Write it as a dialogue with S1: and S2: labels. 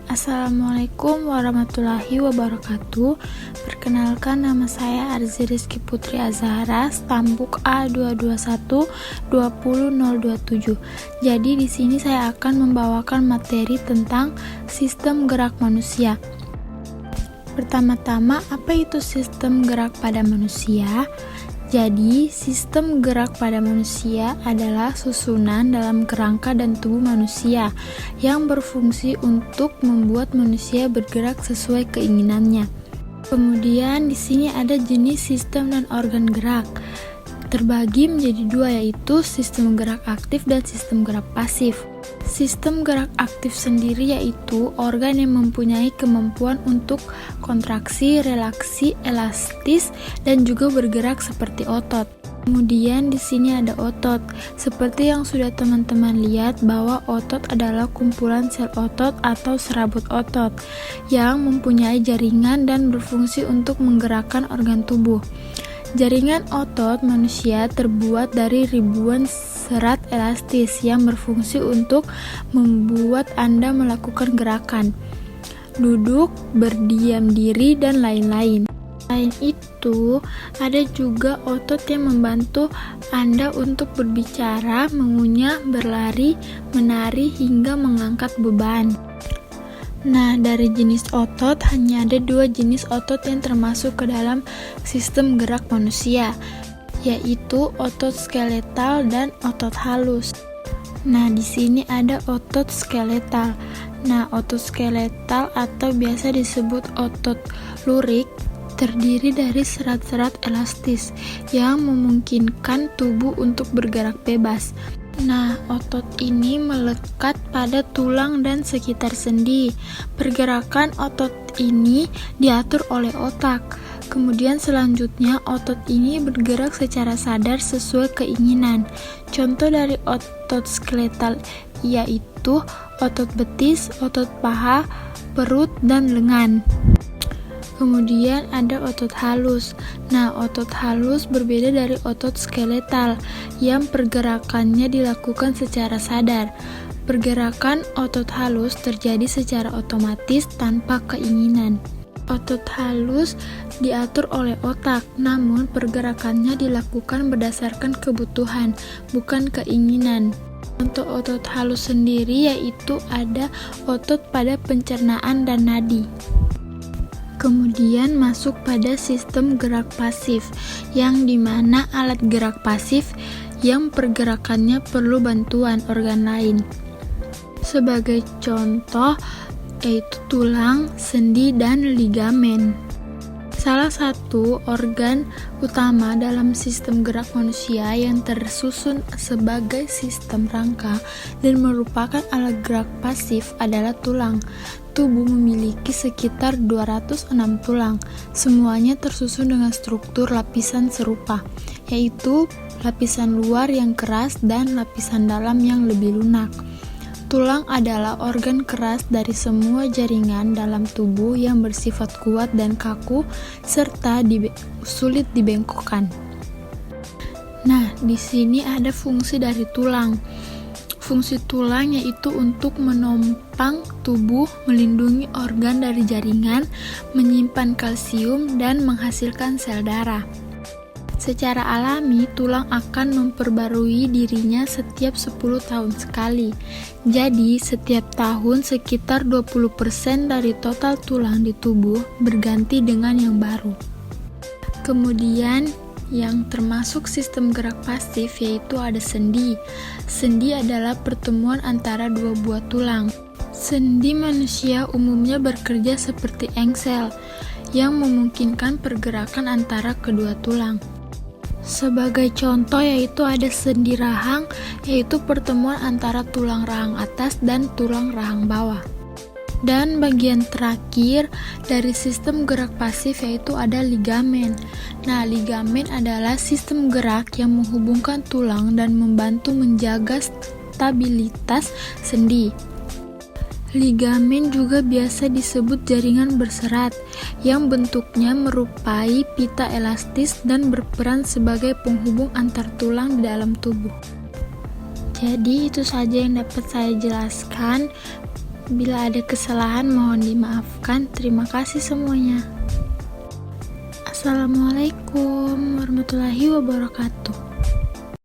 S1: Assalamualaikum warahmatullahi wabarakatuh. Perkenalkan, nama saya Arzi Rizky Putri Azhara, stambuk A221-20027. Jadi di sini saya akan membawakan materi tentang sistem gerak manusia. Pertama-tama, apa itu sistem gerak pada manusia? Jadi, sistem gerak pada manusia adalah susunan dalam kerangka dan tubuh manusia yang berfungsi untuk membuat manusia bergerak sesuai keinginannya. Kemudian di sini ada jenis sistem dan organ gerak. Terbagi menjadi dua, yaitu sistem gerak aktif dan sistem gerak pasif. Sistem gerak aktif sendiri yaitu organ yang mempunyai kemampuan untuk kontraksi, relaksi, elastis, dan juga bergerak seperti otot. Kemudian di sini ada otot. Seperti yang sudah teman-teman lihat bahwa otot adalah kumpulan sel otot atau serabut otot yang mempunyai jaringan dan berfungsi untuk menggerakkan organ tubuh. Jaringan otot manusia terbuat dari ribuan serat elastis yang berfungsi untuk membuat Anda melakukan gerakan, duduk, berdiam diri, dan lain-lain. Selain itu, ada juga otot yang membantu Anda untuk berbicara, mengunyah, berlari, menari, hingga mengangkat beban. Nah, dari jenis otot, hanya ada dua jenis otot yang termasuk ke dalam sistem gerak manusia, yaitu otot skeletal dan otot halus. Nah, di sini ada otot skeletal. Nah, otot skeletal atau biasa disebut otot lurik terdiri dari serat-serat elastis yang memungkinkan tubuh untuk bergerak bebas. Nah, otot ini melekat pada tulang dan sekitar sendi. Pergerakan otot ini diatur oleh otak. Kemudian selanjutnya otot ini bergerak secara sadar sesuai keinginan. Contoh dari otot skeletal yaitu otot betis, otot paha, perut, dan lengan. Kemudian ada otot halus. Nah, otot halus berbeda dari otot skeletal yang pergerakannya dilakukan secara sadar. Pergerakan otot halus terjadi secara otomatis tanpa keinginan. Otot halus diatur oleh otak, namun pergerakannya dilakukan berdasarkan kebutuhan, bukan keinginan. Untuk otot halus sendiri yaitu ada otot pada pencernaan dan nadi. Kemudian masuk pada sistem gerak pasif, yang dimana alat gerak pasif yang pergerakannya perlu bantuan organ lain. Sebagai contoh yaitu tulang, sendi, dan ligamen. Salah satu organ utama dalam sistem gerak manusia yang tersusun sebagai sistem rangka dan merupakan alat gerak pasif adalah tulang. Tubuh memiliki sekitar 206 tulang. Semuanya tersusun dengan struktur lapisan serupa, yaitu lapisan luar yang keras dan lapisan dalam yang lebih lunak. Tulang adalah organ keras dari semua jaringan dalam tubuh yang bersifat kuat dan kaku serta sulit dibengkokkan. Nah, di sini ada fungsi dari tulang. Fungsi tulang yaitu untuk menopang tubuh, melindungi organ dari jaringan, menyimpan kalsium, dan menghasilkan sel darah. Secara alami, tulang akan memperbarui dirinya setiap 10 tahun sekali. Jadi, setiap tahun sekitar 20% dari total tulang di tubuh berganti dengan yang baru. Kemudian, yang termasuk sistem gerak pasif yaitu ada sendi. Sendi adalah pertemuan antara dua buah tulang. Sendi manusia umumnya bekerja seperti engsel yang memungkinkan pergerakan antara kedua tulang. Sebagai contoh yaitu ada sendi rahang, yaitu pertemuan antara tulang rahang atas dan tulang rahang bawah. Dan bagian terakhir dari sistem gerak pasif yaitu ada ligamen. Nah, ligamen adalah sistem gerak yang menghubungkan tulang dan membantu menjaga stabilitas sendi. Ligamen juga biasa disebut jaringan berserat, yang bentuknya merupai pita elastis dan berperan sebagai penghubung antar tulang di dalam tubuh. Jadi itu saja yang dapat saya jelaskan. Bila ada kesalahan mohon dimaafkan. Terima kasih semuanya. Assalamualaikum warahmatullahi wabarakatuh.